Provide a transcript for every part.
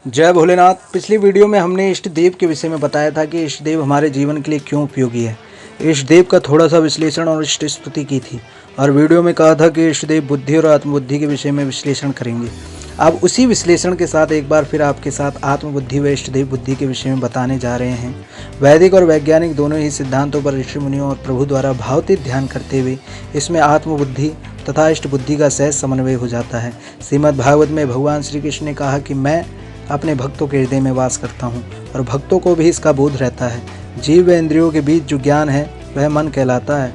जय भोलेनाथ। पिछली वीडियो में हमने इष्ट देव के विषय में बताया था कि इष्ट देव हमारे जीवन के लिए क्यों उपयोगी है। इष्ट देव का थोड़ा सा विश्लेषण और इष्ट स्तुति की थी और वीडियो में कहा था कि इष्ट देव बुद्धि और आत्मबुद्धि के विषय में विश्लेषण करेंगे। अब उसी विश्लेषण के साथ एक बार फिर आपके साथ आत्मबुद्धि व इष्ट देव बुद्धि के विषय में बताने जा रहे हैं। वैदिक और वैज्ञानिक दोनों ही सिद्धांतों पर ऋषि मुनियों और प्रभु द्वारा भावतीत ध्यान करते हुए इसमें आत्मबुद्धि तथा इष्ट बुद्धि का सहज समन्वय हो जाता है। श्रीमद् भागवत में भगवान श्री कृष्ण ने कहा कि मैं अपने भक्तों के हृदय में वास करता हूँ और भक्तों को भी इसका बोध रहता है। जीव व इंद्रियों के बीच जो ज्ञान है वह मन कहलाता है।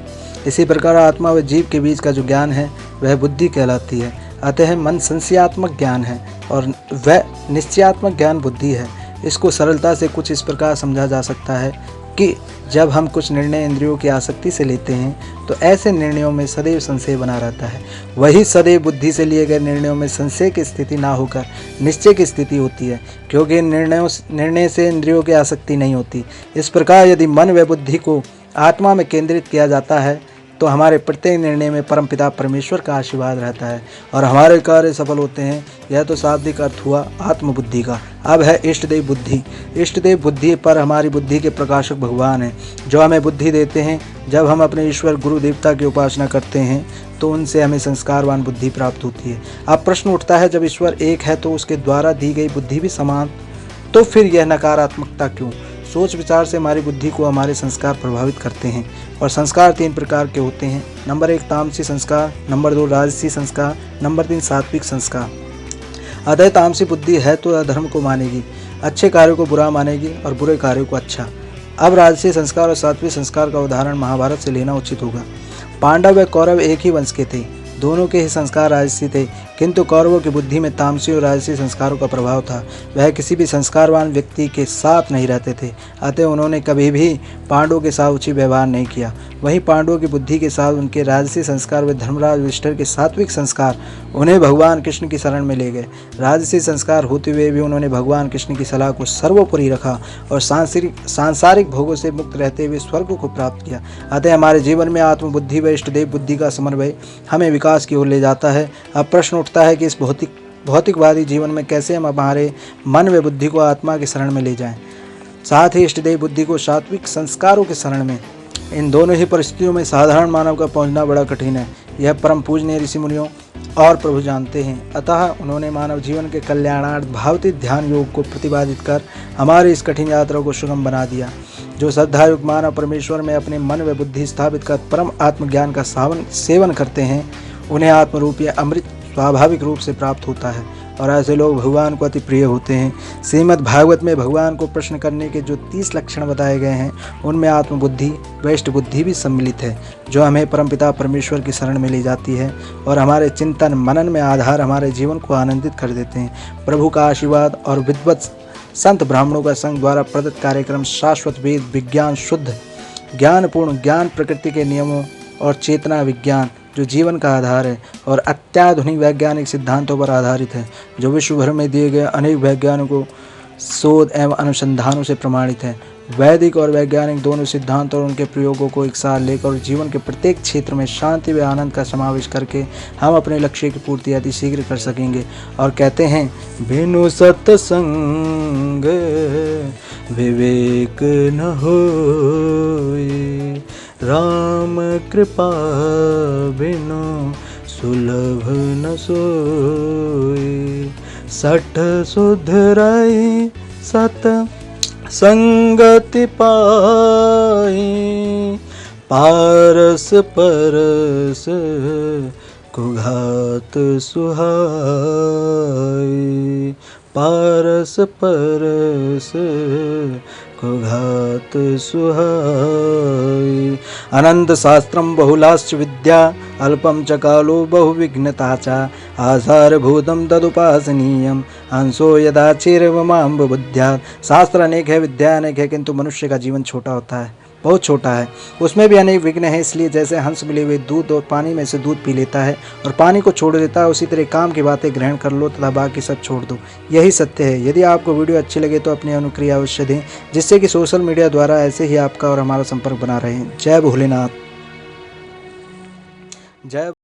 इसी प्रकार आत्मा व जीव के बीच का जो ज्ञान है वह बुद्धि कहलाती है। अतः मन संशयात्मक ज्ञान है और वह निश्चयात्मक ज्ञान बुद्धि है। इसको सरलता से कुछ इस प्रकार समझा जा सकता है कि जब हम कुछ निर्णय इंद्रियों की आसक्ति से लेते हैं तो ऐसे निर्णयों में सदैव संशय बना रहता है। वही सदैव बुद्धि से लिए गए निर्णयों में संशय की स्थिति ना होकर निश्चय की स्थिति होती है, क्योंकि निर्णय से इंद्रियों की आसक्ति नहीं होती। इस प्रकार यदि मन व बुद्धि को आत्मा में केंद्रित किया जाता है तो हमारे प्रत्येक निर्णय में परमपिता परमेश्वर का आशीर्वाद रहता है और हमारे कार्य सफल होते हैं। यह तो शाब्दिक अर्थ हुआ आत्मबुद्धि का। अब है इष्ट देव बुद्धि। इष्ट देव बुद्धि पर हमारी बुद्धि के प्रकाशक भगवान हैं, जो हमें बुद्धि देते हैं। जब हम अपने ईश्वर गुरु देवता की उपासना करते हैं तो उनसे हमें संस्कारवान बुद्धि प्राप्त होती है। अब प्रश्न उठता है, जब ईश्वर एक है तो उसके द्वारा दी गई बुद्धि भी समान, तो फिर यह नकारात्मकता क्यों? सोच विचार से हमारी बुद्धि को हमारे संस्कार प्रभावित करते हैं और संस्कार 3 प्रकार के होते हैं। नंबर 1 तामसी संस्कार, नंबर 2 राजसी संस्कार, नंबर 3 सात्विक संस्कार। अतः तामसी बुद्धि है तो अधर्म को मानेगी, अच्छे कार्यों को बुरा मानेगी और बुरे कार्यों को अच्छा। अब राजसी संस्कार और सात्विक संस्कार का उदाहरण महाभारत से लेना उचित होगा। पांडव व कौरव एक ही वंश के थे, दोनों के ही संस्कार राजसी थे, किंतु कौरवों की बुद्धि में तामसी और राजसी संस्कारों का प्रभाव था। वह किसी भी संस्कारवान व्यक्ति के साथ नहीं रहते थे, अतः उन्होंने कभी भी पांडवों के साथ उचित व्यवहार नहीं किया। वहीं पांडवों की बुद्धि के साथ उनके राजसी संस्कार व धर्मराज युधिष्ठिर के सात्विक संस्कार उन्हें भगवान कृष्ण की शरण में ले गए। राजसी संस्कार होते हुए भी उन्होंने भगवान कृष्ण की सलाह को सर्वोपरि रखा और सांसारिक भोगों से मुक्त रहते हुए स्वर्ग को प्राप्त किया। अतः हमारे जीवन में आत्मबुद्धि व इष्ट देव बुद्धि का समन्वय हमें विकास की ओर ले जाता है। अब प्रश्न उठता है कि इस भौतिकवादी जीवन में कैसे हम हमारे मन व बुद्धि को आत्मा की शरण में ले जाएं, साथ ही इष्ट देव बुद्धि को सात्विक संस्कारों की शरण में। इन दोनों ही परिस्थितियों में साधारण मानव का पहुंचना बड़ा कठिन है। यह परम पूजनीय ऋषि मुनियों और प्रभु जानते हैं। अतः उन्होंने मानव जीवन के कल्याणार्थ भावतीत ध्यान योग को प्रतिपादित कर हमारी इस कठिन यात्रा को सुगम बना दिया। जो श्रद्धायुक्त मानव परमेश्वर में अपने मन व बुद्धि स्थापित कर परम आत्मज्ञान का सेवन करते हैं, उन्हें आत्मरूपी अमृत स्वाभाविक रूप से प्राप्त होता है और ऐसे लोग भगवान को अति प्रिय होते हैं। श्रीमद् भागवत में भगवान को प्रश्न करने के जो 30 लक्षण बताए गए हैं, उनमें आत्मबुद्धि व इष्ट बुद्धि भी सम्मिलित है, जो हमें परमपिता परमेश्वर की शरण में ले जाती है और हमारे चिंतन मनन में आधार हमारे जीवन को आनंदित कर देते हैं। प्रभु का आशीर्वाद और विद्वत संत ब्राह्मणों का संघ द्वारा प्रदत्त कार्यक्रम शाश्वत वेद विज्ञान, शुद्ध ज्ञानपूर्ण ज्ञान, प्रकृति के नियमों और चेतना विज्ञान जो जीवन का आधार है और अत्याधुनिक वैज्ञानिक सिद्धांतों पर आधारित है, जो विश्व भर में दिए गए अनेक वैज्ञानिकों शोध एवं अनुसंधानों से प्रमाणित है। वैदिक और वैज्ञानिक दोनों सिद्धांत और उनके प्रयोगों को एक साथ लेकर जीवन के प्रत्येक क्षेत्र में शांति व आनंद का समावेश करके हम अपने लक्ष्य की पूर्ति अति शीघ्र कर सकेंगे। और कहते हैं, बिनु सत्संग विवेक न होए, राम कृपा बिनु सुलभ न सोए, सठ सुधराई सत संगति पाई, पारस परस कुघात सुहाई, पारस परस कुघात सुहाई। अनंत शास्त्रम बहुलाश्च विद्या, अल्पम च कालो बहुविघ्नता च, आधारभूतम तदुपासनीयम, अंशो यदा चिरवमाम बुद्ध्या। शास्त्र अनेक है, विद्या अनेक है, किंतु मनुष्य का जीवन छोटा होता है, बहुत छोटा है। उसमें भी अनेक विघ्न है। इसलिए जैसे हंस मिले हुए दूध और पानी में से दूध पी लेता है और पानी को छोड़ देता है, उसी तरह काम की बातें ग्रहण कर लो तथा बाकी सब छोड़ दो। यही सत्य है। यदि आपको वीडियो अच्छी लगे तो अपनी अनुक्रिया अवश्य दें, जिससे कि सोशल मीडिया द्वारा ऐसे ही आपका और हमारा संपर्क बना रहे। जय भोलेनाथ। जय